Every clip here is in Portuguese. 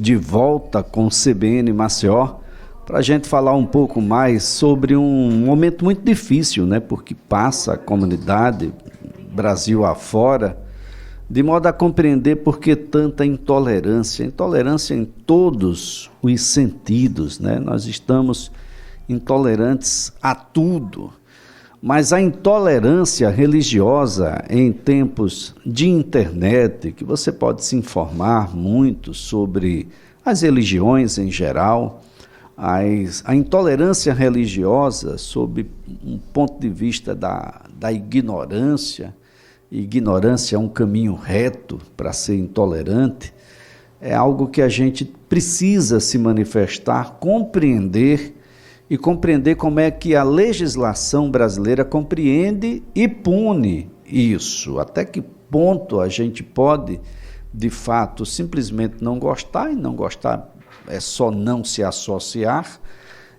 de volta com o CBN Maceió para a gente falar um pouco mais sobre um momento muito difícil, né? Porque passa a comunidade, Brasil afora, de modo a compreender por que tanta intolerância. Intolerância em todos os sentidos, né? Nós estamos intolerantes a tudo. Mas a intolerância religiosa em tempos de internet, que você pode se informar muito sobre as religiões em geral, a intolerância religiosa sob um ponto de vista da ignorância, ignorância é um caminho reto para ser intolerante, é algo que a gente precisa se manifestar, compreender e compreender como é que a legislação brasileira compreende e pune isso. Até que ponto a gente pode, de fato, simplesmente não gostar, e não gostar é só não se associar,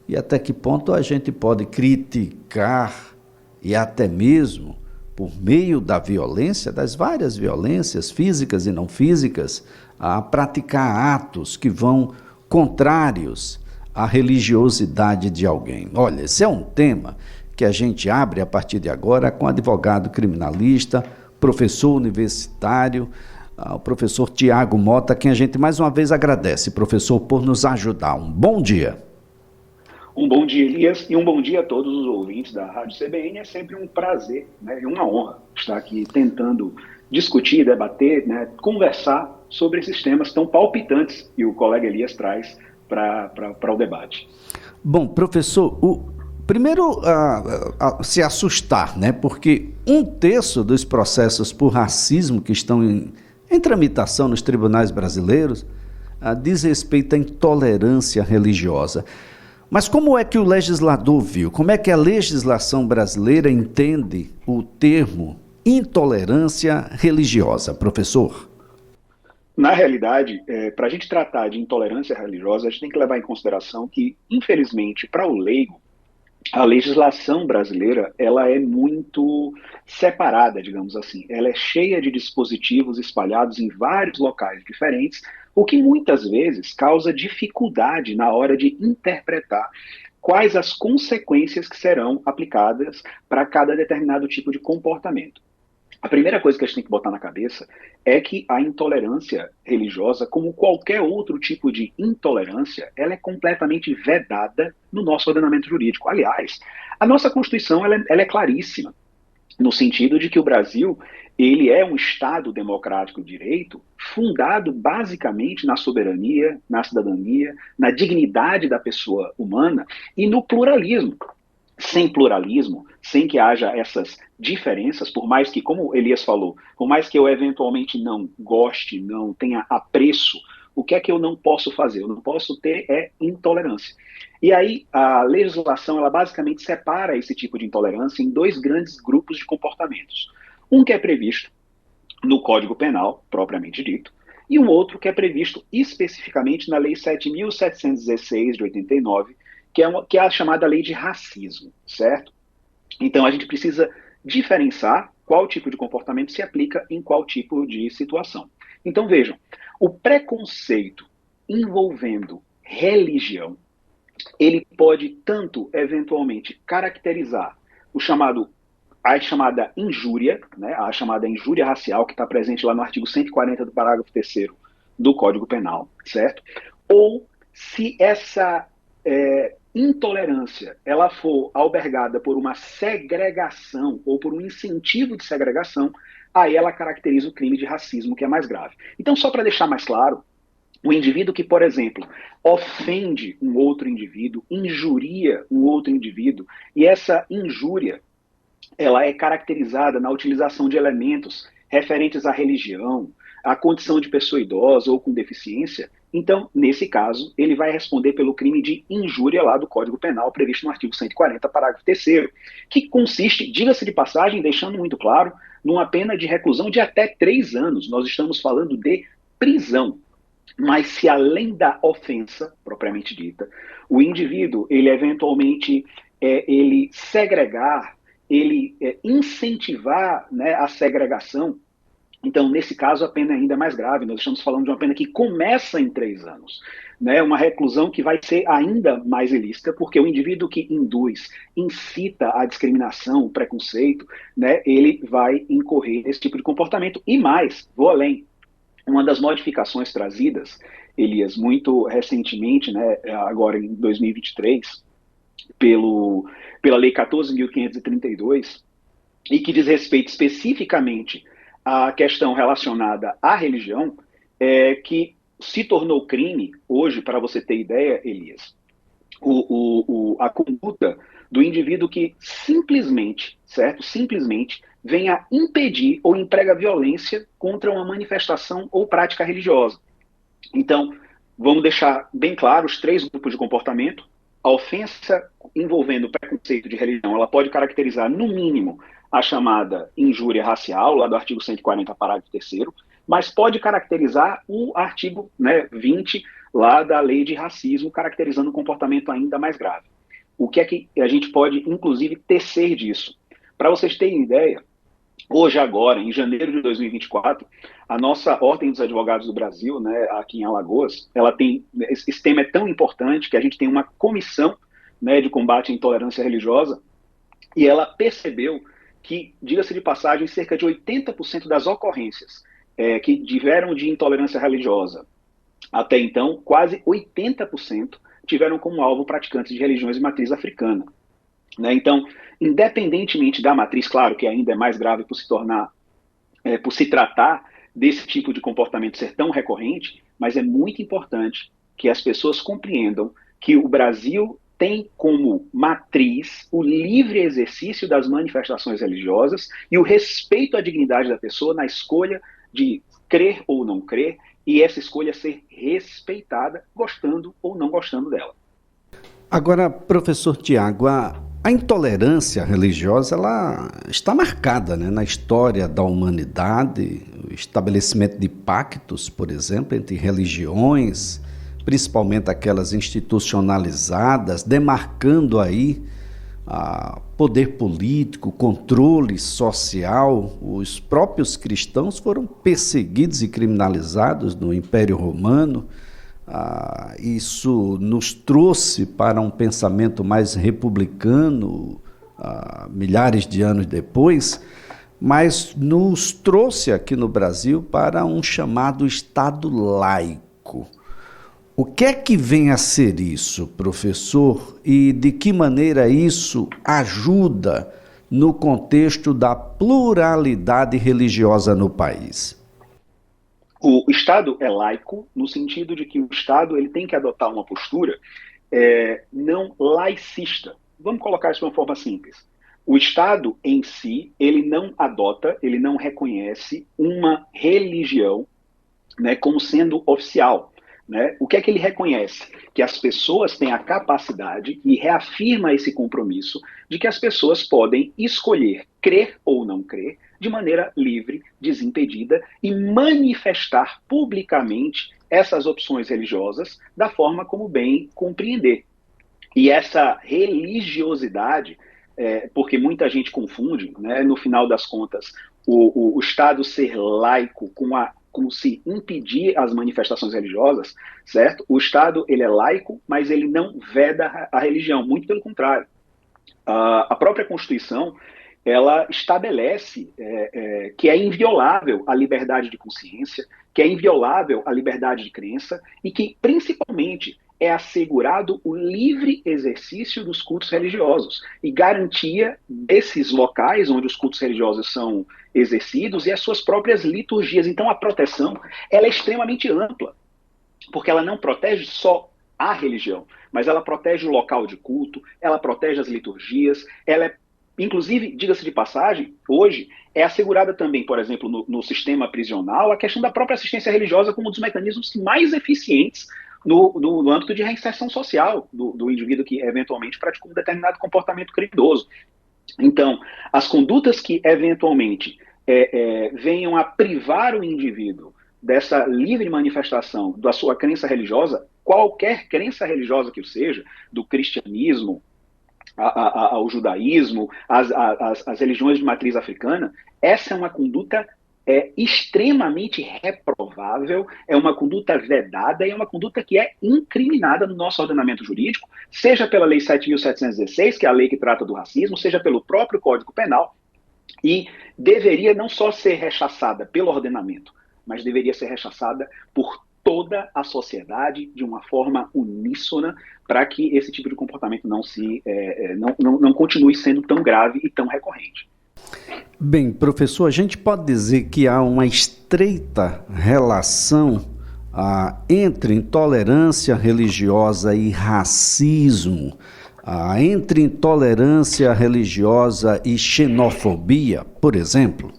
e até que ponto a gente pode criticar e até mesmo, por meio da violência, das várias violências físicas e não físicas, a praticar atos que vão contrários a religiosidade de alguém. Olha, esse é um tema que a gente abre a partir de agora com advogado criminalista, professor universitário, o professor Tiago Mota, quem a gente mais uma vez agradece, professor, por nos ajudar. Um bom dia. Um bom dia, Elias, e um bom dia a todos os ouvintes da Rádio CBN. É sempre um prazer, né, e uma honra estar aqui tentando discutir, debater, né, conversar sobre esses temas tão palpitantes que o colega Elias traz para o debate. Bom, professor, primeiro se assustar, né? Porque 1/3 dos processos por racismo que estão em tramitação nos tribunais brasileiros diz respeito à intolerância religiosa. Mas como é que o legislador viu? Como é que a legislação brasileira entende o termo intolerância religiosa, professor? Na realidade, para a gente tratar de intolerância religiosa, a gente tem que levar em consideração que, infelizmente, para o leigo, a legislação brasileira ela é muito separada, digamos assim. Ela é cheia de dispositivos espalhados em vários locais diferentes, o que muitas vezes causa dificuldade na hora de interpretar quais as consequências que serão aplicadas para cada determinado tipo de comportamento. A primeira coisa que a gente tem que botar na cabeça é que a intolerância religiosa, como qualquer outro tipo de intolerância, ela é completamente vedada no nosso ordenamento jurídico. Aliás, a nossa Constituição ela é claríssima, no sentido de que o Brasil ele é um Estado democrático de direito fundado basicamente na soberania, na cidadania, na dignidade da pessoa humana e no pluralismo. Sem pluralismo, sem que haja essas diferenças, por mais que, como Elias falou, por mais que eu eventualmente não goste, não tenha apreço, o que é que eu não posso fazer? Eu não posso ter intolerância. E aí a legislação, ela basicamente separa esse tipo de intolerância em dois grandes grupos de comportamentos. Um que é previsto no Código Penal, propriamente dito, e um outro que é previsto especificamente na Lei 7.716 de 89, que é a chamada lei de racismo, certo? Então a gente precisa diferenciar qual tipo de comportamento se aplica em qual tipo de situação. Então vejam, o preconceito envolvendo religião, ele pode tanto eventualmente caracterizar a chamada injúria, né, a chamada injúria racial, que está presente lá no artigo 140 do parágrafo 3º do Código Penal, certo? Ou se essa intolerância ela for albergada por uma segregação ou por um incentivo de segregação, aí ela caracteriza o crime de racismo, que é mais grave. Então, só para deixar mais claro, o indivíduo que, por exemplo, ofende um outro indivíduo, injuria um outro indivíduo, e essa injúria ela é caracterizada na utilização de elementos referentes à religião, à condição de pessoa idosa ou com deficiência, então, nesse caso, ele vai responder pelo crime de injúria lá do Código Penal, previsto no artigo 140, parágrafo 3º, que consiste, diga-se de passagem, deixando muito claro, numa pena de reclusão de até 3 anos. Nós estamos falando de prisão. Mas se além da ofensa, propriamente dita, o indivíduo, ele eventualmente, ele segregar, ele incentivar, né, a segregação, Então, nesse caso, a pena é ainda mais grave. Nós estamos falando de uma pena que começa em 3 anos, né? Uma reclusão que vai ser ainda mais ilícita, porque o indivíduo que induz, incita a discriminação, o preconceito, né? Ele vai incorrer nesse tipo de comportamento. E mais, vou além. Uma das modificações trazidas, Elias, muito recentemente, né? Agora em 2023, pela Lei 14.532, e que diz respeito especificamente à questão relacionada à religião, que se tornou crime hoje, para você ter ideia, Elias, a conduta do indivíduo que simplesmente, certo? Simplesmente venha impedir ou emprega violência contra uma manifestação ou prática religiosa. Então, vamos deixar bem claro os 3 grupos de comportamento. A ofensa envolvendo preconceito de religião, ela pode caracterizar, no mínimo, a chamada injúria racial, lá do artigo 140, parágrafo 3º, mas pode caracterizar o artigo, né, 20, lá da lei de racismo, caracterizando um comportamento ainda mais grave. O que é que a gente pode, inclusive, tecer disso? Para vocês terem ideia, hoje, agora, em janeiro de 2024, a nossa Ordem dos Advogados do Brasil, né, aqui em Alagoas, ela tem, esse tema é tão importante que a gente tem uma comissão, né, de combate à intolerância religiosa, e ela percebeu que, diga-se de passagem, cerca de 80% das ocorrências que tiveram de intolerância religiosa até então, quase 80% tiveram como alvo praticantes de religiões de matriz africana. Né? Então, independentemente da matriz, claro que ainda é mais grave por se tratar desse tipo de comportamento ser tão recorrente, mas é muito importante que as pessoas compreendam que o Brasil tem como matriz o livre exercício das manifestações religiosas e o respeito à dignidade da pessoa na escolha de crer ou não crer, e essa escolha ser respeitada, gostando ou não gostando dela. Agora, professor Tiago, a intolerância religiosa ela está marcada, né, na história da humanidade, o estabelecimento de pactos, por exemplo, entre religiões, principalmente aquelas institucionalizadas, demarcando aí poder político, controle social. Os próprios cristãos foram perseguidos e criminalizados no Império Romano. Isso nos trouxe para um pensamento mais republicano, milhares de anos depois, mas nos trouxe aqui no Brasil para um chamado Estado laico. O que é que vem a ser isso, professor, e de que maneira isso ajuda no contexto da pluralidade religiosa no país? O Estado é laico no sentido de que o Estado ele tem que adotar uma postura não laicista. Vamos colocar isso de uma forma simples. O Estado em si, ele não adota, ele não reconhece uma religião, né, como sendo oficial. Né? O que é que ele reconhece? Que as pessoas têm a capacidade e reafirma esse compromisso de que as pessoas podem escolher crer ou não crer de maneira livre, desimpedida e manifestar publicamente essas opções religiosas da forma como bem compreender. E essa religiosidade, porque muita gente confunde, né, no final das contas, o Estado ser laico como se impedir as manifestações religiosas, certo? O Estado ele é laico, mas ele não veda a religião, muito pelo contrário. A própria Constituição ela estabelece que é inviolável a liberdade de consciência, que é inviolável a liberdade de crença e que, principalmente, é assegurado o livre exercício dos cultos religiosos e garantia desses locais onde os cultos religiosos são exercidos e as suas próprias liturgias. Então, a proteção ela é extremamente ampla, porque ela não protege só a religião, mas ela protege o local de culto, ela protege as liturgias, ela é, inclusive, diga-se de passagem, hoje é assegurada também, por exemplo, no sistema prisional, a questão da própria assistência religiosa como um dos mecanismos mais eficientes no âmbito de reinserção social do indivíduo que eventualmente praticou um determinado comportamento criminoso. Então, as condutas que eventualmente venham a privar o indivíduo dessa livre manifestação da sua crença religiosa, qualquer crença religiosa que o seja, do cristianismo ao judaísmo, as religiões de matriz africana, essa é uma conduta é extremamente reprovável, é uma conduta vedada e é uma conduta que é incriminada no nosso ordenamento jurídico, seja pela Lei 7.716, que é a lei que trata do racismo, seja pelo próprio Código Penal, e deveria não só ser rechaçada pelo ordenamento, mas deveria ser rechaçada por toda a sociedade de uma forma uníssona para que esse tipo de comportamento não continue sendo tão grave e tão recorrente. Bem, professor, a gente pode dizer que há uma estreita relação entre intolerância religiosa e racismo, entre intolerância religiosa e xenofobia, por exemplo?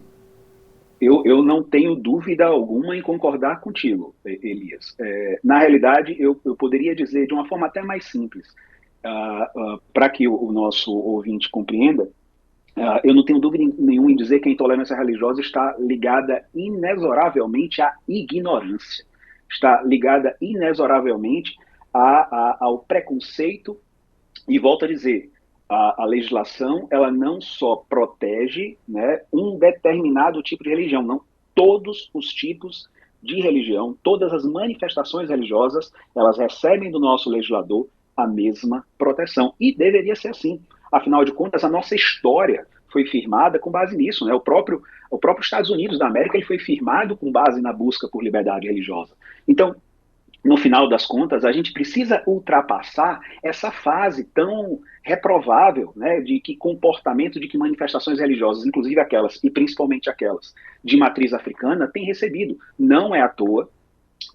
Eu não tenho dúvida alguma em concordar contigo, Elias. Na realidade, eu poderia dizer de uma forma até mais simples, para que o nosso ouvinte compreenda. Eu não tenho dúvida nenhuma em dizer que a intolerância religiosa está ligada inexoravelmente à ignorância, está ligada inexoravelmente ao preconceito, e volto a dizer, a legislação ela não só protege, né, um determinado tipo de religião, não, todos os tipos de religião, todas as manifestações religiosas, elas recebem do nosso legislador a mesma proteção, e deveria ser assim. Afinal de contas, a nossa história foi firmada com base nisso, né? O próprio Estados Unidos da América ele foi firmado com base na busca por liberdade religiosa. Então, no final das contas, a gente precisa ultrapassar essa fase tão reprovável, né, de que comportamento, de que manifestações religiosas, inclusive aquelas, e principalmente aquelas de matriz africana, têm recebido. Não é à toa,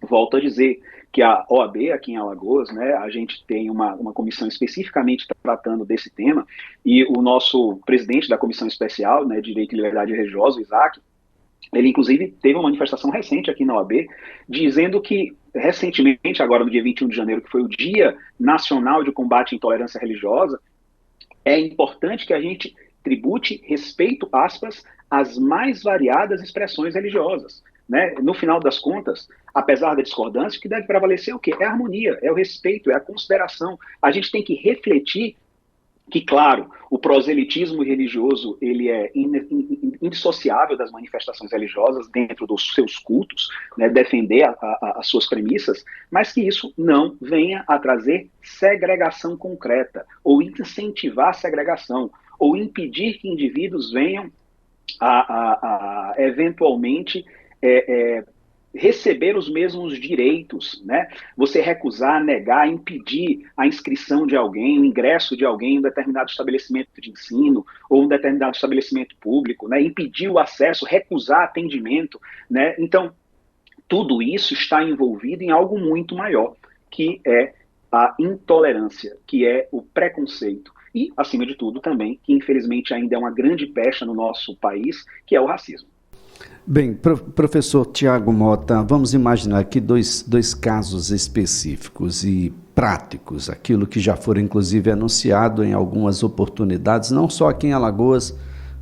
volto a dizer, que a OAB aqui em Alagoas, né, a gente tem uma comissão especificamente tratando desse tema, e o nosso presidente da comissão especial, né, de Direito e Liberdade Religiosa, o Isaac, ele inclusive teve uma manifestação recente aqui na OAB, dizendo que recentemente, agora no dia 21 de janeiro, que foi o Dia Nacional de Combate à Intolerância Religiosa, é importante que a gente tribute respeito, aspas, às mais variadas expressões religiosas. Né? No final das contas, apesar da discordância, o que deve prevalecer é o quê? É a harmonia, é o respeito, é a consideração. A gente tem que refletir que, claro, o proselitismo religioso ele é indissociável das manifestações religiosas dentro dos seus cultos, né, defender as suas premissas, mas que isso não venha a trazer segregação concreta, ou incentivar a segregação, ou impedir que indivíduos venham a eventualmente receber os mesmos direitos, né? Você recusar, negar, impedir a inscrição de alguém, o ingresso de alguém em um determinado estabelecimento de ensino ou um determinado estabelecimento público, né? Impedir o acesso, recusar atendimento, né? Então, tudo isso está envolvido em algo muito maior, que é a intolerância, que é o preconceito e, acima de tudo, também, que infelizmente ainda é uma grande pecha no nosso país, que é o racismo. Bem, professor Tiago Mota, vamos imaginar aqui dois casos específicos e práticos, aquilo que já foi inclusive anunciado em algumas oportunidades, não só aqui em Alagoas,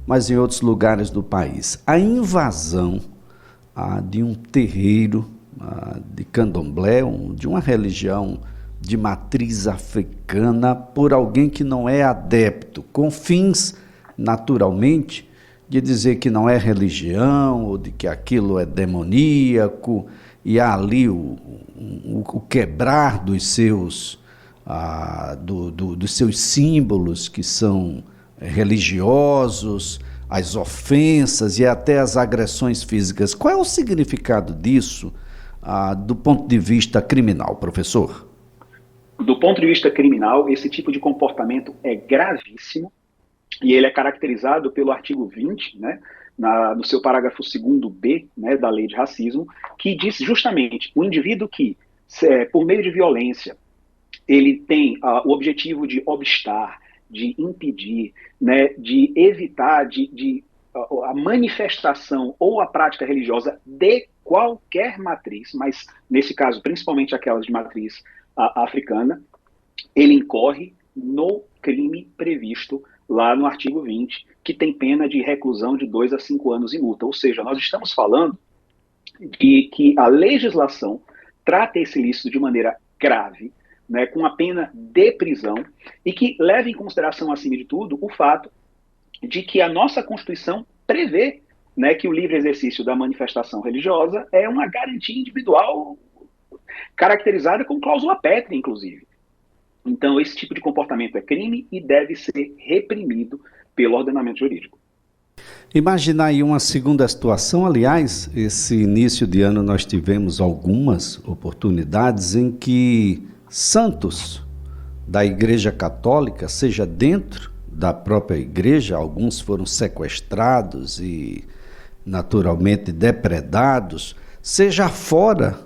mas em outros lugares do país. A invasão de um terreiro de candomblé, de uma religião de matriz africana, por alguém que não é adepto, com fins, naturalmente, de dizer que não é religião, ou de que aquilo é demoníaco, e há ali o quebrar dos seus, dos seus símbolos que são religiosos, as ofensas e até as agressões físicas. Qual é o significado disso do ponto de vista criminal, professor? Do ponto de vista criminal, esse tipo de comportamento é gravíssimo, e ele é caracterizado pelo artigo 20, né, no seu parágrafo 2º-B, né, da lei de racismo, que diz justamente o indivíduo que, por meio de violência, ele tem o objetivo de obstar, de impedir, né, de evitar a manifestação ou a prática religiosa de qualquer matriz, mas nesse caso principalmente aquelas de matriz africana, ele incorre no crime previsto lá no artigo 20, que tem pena de reclusão de 2 a 5 anos e multa. Ou seja, nós estamos falando de que a legislação trata esse ilícito de maneira grave, né, com a pena de prisão, e que leva em consideração, acima de tudo, o fato de que a nossa Constituição prevê, né, que o livre exercício da manifestação religiosa é uma garantia individual caracterizada com cláusula pétrea, inclusive. Então, esse tipo de comportamento é crime e deve ser reprimido pelo ordenamento jurídico. Imaginar aí uma segunda situação, aliás, esse início de ano nós tivemos algumas oportunidades em que santos da Igreja Católica, seja dentro da própria igreja, alguns foram sequestrados e naturalmente depredados, seja fora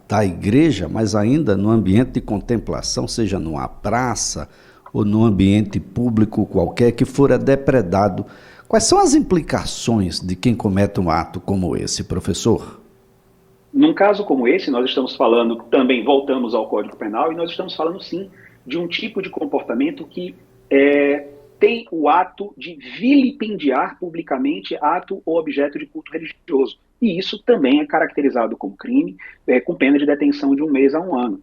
da igreja, mas ainda no ambiente de contemplação, seja numa praça ou num ambiente público qualquer que fora depredado. Quais são as implicações de quem comete um ato como esse, professor? Num caso como esse, nós estamos falando, também voltamos ao Código Penal, e nós estamos falando sim de um tipo de comportamento que tem o ato de vilipendiar publicamente ato ou objeto de culto religioso. E isso também é caracterizado como crime, com pena de detenção de 1 mês a 1 ano.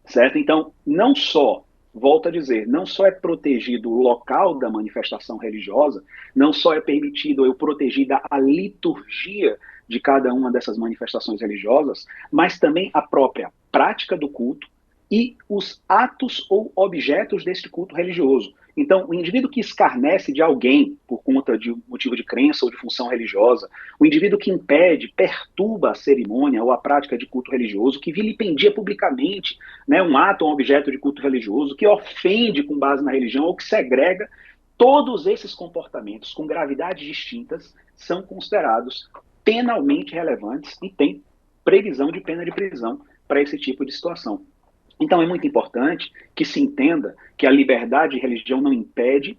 Certo? Então, não só, volto a dizer, não só é protegido o local da manifestação religiosa, não só é permitido eu proteger a liturgia de cada uma dessas manifestações religiosas, mas também a própria prática do culto e os atos ou objetos desse culto religioso. Então, o indivíduo que escarnece de alguém por conta de motivo de crença ou de função religiosa, o indivíduo que impede, perturba a cerimônia ou a prática de culto religioso, que vilipendia publicamente, né, um ato ou um objeto de culto religioso, que ofende com base na religião ou que segrega, todos esses comportamentos com gravidades distintas são considerados penalmente relevantes e tem previsão de pena de prisão para esse tipo de situação. Então é muito importante que se entenda que a liberdade de religião não impede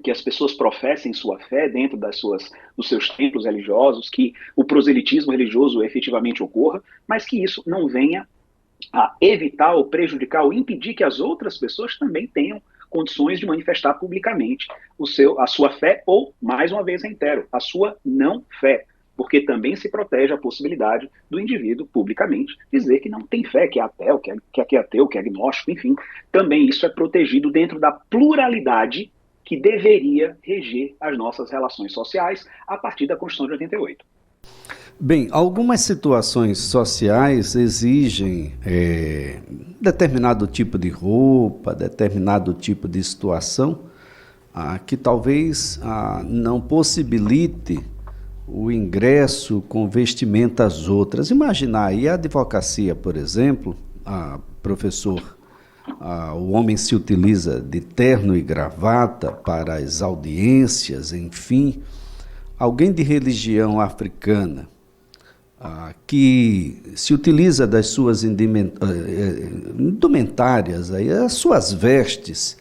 que as pessoas professem sua fé dentro dos seus templos religiosos, que o proselitismo religioso efetivamente ocorra, mas que isso não venha a evitar ou prejudicar ou impedir que as outras pessoas também tenham condições de manifestar publicamente a sua fé ou, mais uma vez reitero, a sua não fé, porque também se protege a possibilidade do indivíduo publicamente dizer que não tem fé, que é ateu, que é ateu, que é agnóstico, enfim. Também isso é protegido dentro da pluralidade que deveria reger as nossas relações sociais a partir da Constituição de 88. Bem, algumas situações sociais exigem determinado tipo de roupa, determinado tipo de situação que talvez não possibilite o ingresso com vestimentas outras. Imaginar aí a advocacia, por exemplo, professor, o homem se utiliza de terno e gravata para as audiências, enfim. Alguém de religião africana que se utiliza das suas indumentárias, as suas vestes,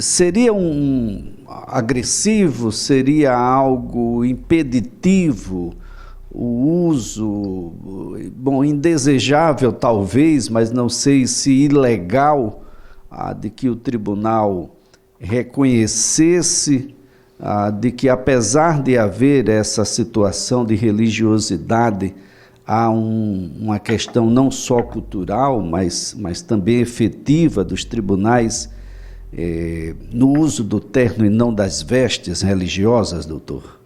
seria agressivo, seria algo impeditivo o uso, indesejável talvez, mas não sei se ilegal, de que o tribunal reconhecesse de que, apesar de haver essa situação de religiosidade, há uma questão não só cultural, mas também efetiva dos tribunais no uso do terno e não das vestes religiosas, doutor?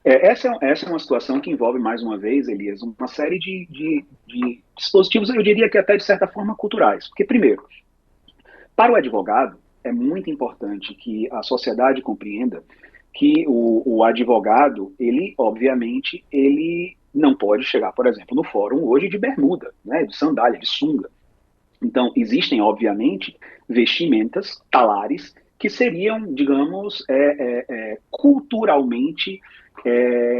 Essa é uma situação que envolve, mais uma vez, Elias, uma série de dispositivos, eu diria que até de certa forma culturais. Porque, primeiro, para o advogado, é muito importante que a sociedade compreenda que o advogado, ele, obviamente, ele não pode chegar, por exemplo, no fórum hoje de bermuda, né, de sandália, de sunga. Então, existem, obviamente, vestimentas, talares, que seriam, digamos, culturalmente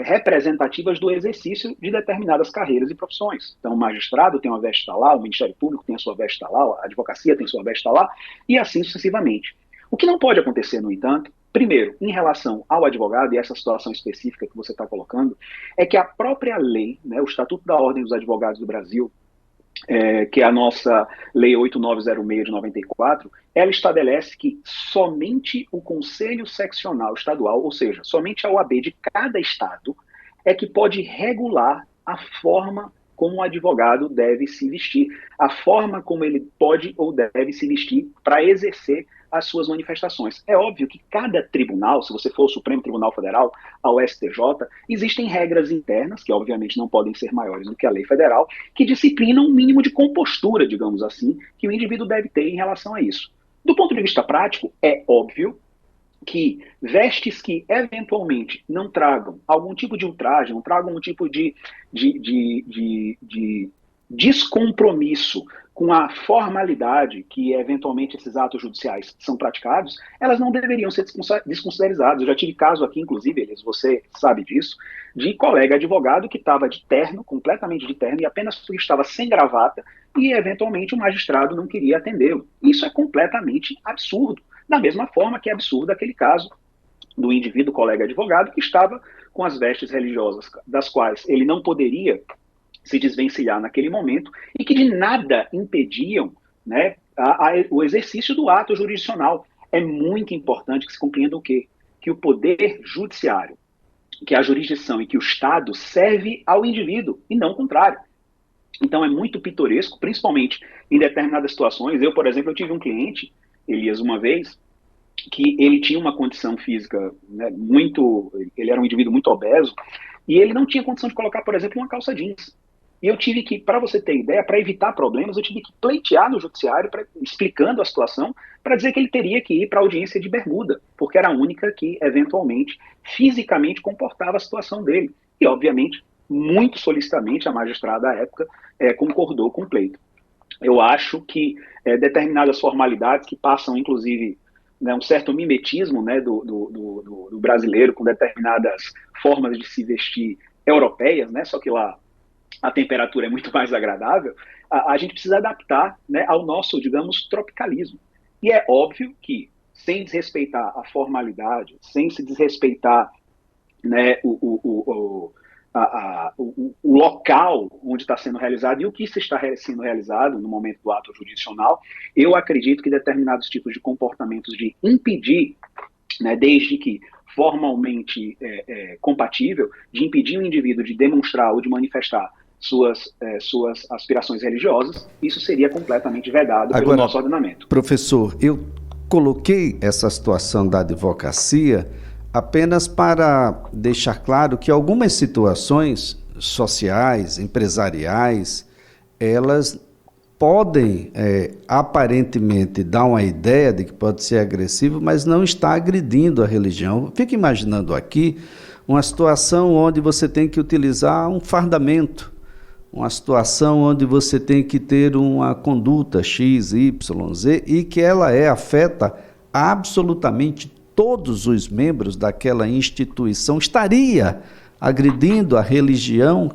representativas do exercício de determinadas carreiras e profissões. Então, o magistrado tem uma veste talar, o Ministério Público tem a sua veste talar, a advocacia tem sua veste talar, e assim sucessivamente. O que não pode acontecer, no entanto, primeiro, em relação ao advogado, e essa situação específica que você está colocando, é que a própria lei, né, o Estatuto da Ordem dos Advogados do Brasil, que é a nossa Lei 8906 de 94, ela estabelece que somente o Conselho Seccional Estadual, ou seja, somente a OAB de cada estado, é que pode regular a forma como o advogado deve se vestir, a forma como ele pode ou deve se vestir para exercer as suas manifestações. É óbvio que cada tribunal, se você for o Supremo Tribunal Federal, ao STJ, existem regras internas, que obviamente não podem ser maiores do que a lei federal, que disciplinam um mínimo de compostura, digamos assim, que o indivíduo deve ter em relação a isso. Do ponto de vista prático, é óbvio que vestes que eventualmente não tragam algum tipo de ultraje, não tragam algum tipo de descompromisso com a formalidade que eventualmente esses atos judiciais são praticados, elas não deveriam ser desconsideradas. Eu já tive caso aqui, inclusive, Elias, você sabe disso, de colega advogado que estava de terno, completamente de terno, e apenas porque estava sem gravata, e eventualmente o magistrado não queria atendê-lo. Isso é completamente absurdo. Da mesma forma que é absurdo aquele caso do indivíduo colega advogado que estava com as vestes religiosas, das quais ele não poderia se desvencilhar naquele momento e que de nada impediam, né, o exercício do ato jurisdicional. É muito importante que se compreenda o quê? Que o poder judiciário, que a jurisdição e que o Estado serve ao indivíduo e não o contrário. Então é muito pitoresco, principalmente em determinadas situações. Eu, por exemplo, eu tive um cliente, Elias, uma vez, que ele tinha uma condição física, né, ele era um indivíduo muito obeso, e ele não tinha condição de colocar, por exemplo, uma calça jeans. E eu tive que, para você ter ideia, para evitar problemas, eu tive que pleitear no judiciário, explicando a situação, para dizer que ele teria que ir para a audiência de bermuda, porque era a única que, eventualmente, fisicamente comportava a situação dele. E, obviamente, muito solicitamente, a magistrada à época concordou com o pleito. Eu acho que determinadas formalidades que passam, inclusive, né, um certo mimetismo, né, do brasileiro com determinadas formas de se vestir europeias, né, só que lá a temperatura é muito mais agradável, a gente precisa adaptar, né, ao nosso, digamos, tropicalismo. E é óbvio que, sem desrespeitar a formalidade, sem se desrespeitar, né, o local onde está sendo realizado e o que está sendo realizado no momento do ato jurisdicional, eu acredito que determinados tipos de comportamentos de impedir, né, desde que formalmente compatível, de impedir o indivíduo de demonstrar ou de manifestar suas aspirações religiosas, isso seria completamente vedado pelo nosso ordenamento. Professor, eu coloquei essa situação da advocacia apenas para deixar claro que algumas situações sociais, empresariais, elas podem aparentemente dar uma ideia de que pode ser agressivo, mas não está agredindo a religião. Fico imaginando aqui uma situação onde você tem que utilizar um fardamento, uma situação onde você tem que ter uma conduta X, Y, Z e que ela afeta absolutamente todos os membros daquela instituição. Estaria agredindo a religião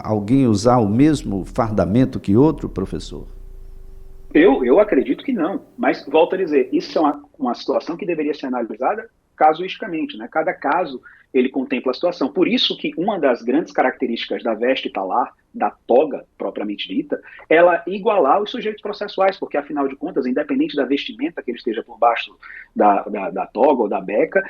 alguém usar o mesmo fardamento que outro, professor? Eu acredito que não, mas volto a dizer, isso é uma situação que deveria ser analisada casuisticamente, né? Cada caso ele contempla a situação. Por isso que uma das grandes características da veste talar, da toga propriamente dita, ela igualar os sujeitos processuais, porque afinal de contas, independente da vestimenta que ele esteja por baixo da toga ou da beca,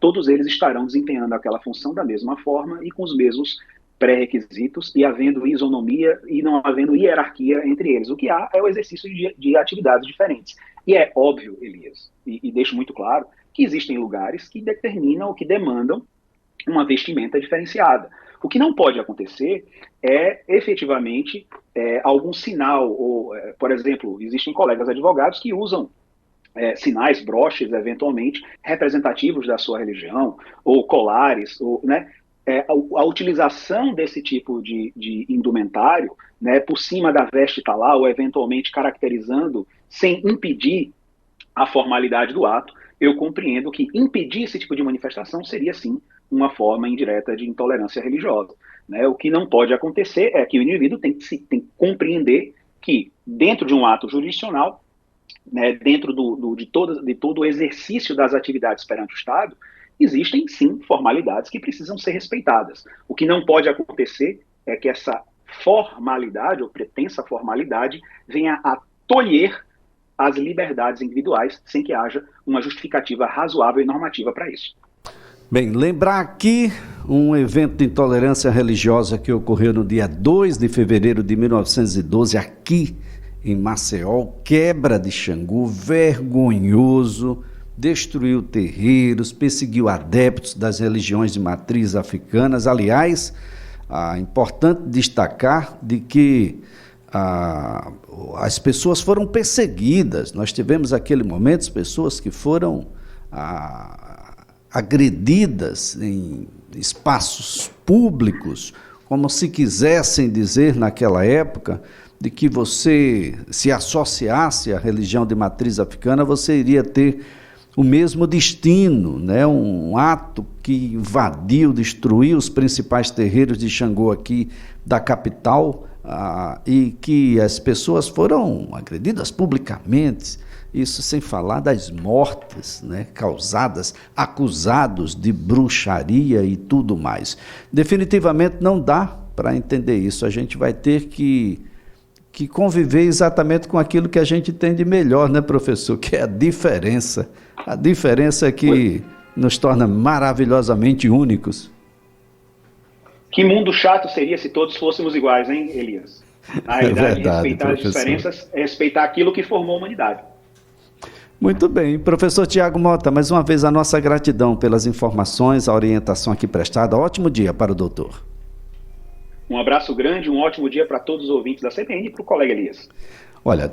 todos eles estarão desempenhando aquela função da mesma forma e com os mesmos pré-requisitos e havendo isonomia e não havendo hierarquia entre eles. O que há é o exercício de atividades diferentes. E é óbvio, Elias, e deixo muito claro, que existem lugares que determinam ou que demandam uma vestimenta diferenciada. O que não pode acontecer é, efetivamente, algum sinal, ou, por exemplo, existem colegas advogados que usam sinais, broches, eventualmente, representativos da sua religião, ou colares, ou, né, a utilização desse tipo de indumentário, né, por cima da veste talar, ou eventualmente caracterizando, sem impedir a formalidade do ato, eu compreendo que impedir esse tipo de manifestação seria, sim, uma forma indireta de intolerância religiosa. Né? O que não pode acontecer é que o indivíduo tem que compreender que, dentro de um ato jurisdicional, né, dentro de todo o exercício das atividades perante o Estado, existem, sim, formalidades que precisam ser respeitadas. O que não pode acontecer é que essa formalidade, ou pretensa formalidade, venha a tolher as liberdades individuais sem que haja uma justificativa razoável e normativa para isso. Bem, lembrar aqui um evento de intolerância religiosa que ocorreu no dia 2 de fevereiro de 1912, aqui em Maceió, quebra de Xangô, vergonhoso, destruiu terreiros, perseguiu adeptos das religiões de matriz africanas. Aliás, é importante destacar de que as pessoas foram perseguidas. Nós tivemos aquele momento, as pessoas que foram agredidas em espaços públicos, como se quisessem dizer naquela época, de que você se associasse à religião de matriz africana, você iria ter o mesmo destino, né? Um ato que invadiu, destruiu os principais terreiros de Xangô aqui da capital, e que as pessoas foram agredidas publicamente, isso sem falar das mortes, né, causadas, acusados de bruxaria e tudo mais. Definitivamente não dá para entender isso, a gente vai ter que conviver exatamente com aquilo que a gente tem de melhor, né, professor? Que é a diferença que nos torna maravilhosamente únicos. Que mundo chato seria se todos fôssemos iguais, hein, Elias? Na realidade, respeitar professor. As diferenças é respeitar aquilo que formou a humanidade. Muito bem. Professor Tiago Mota, mais uma vez a nossa gratidão pelas informações, a orientação aqui prestada. Ótimo dia para o doutor. Um abraço grande, um ótimo dia para todos os ouvintes da CBN e para o colega Elias. Olha,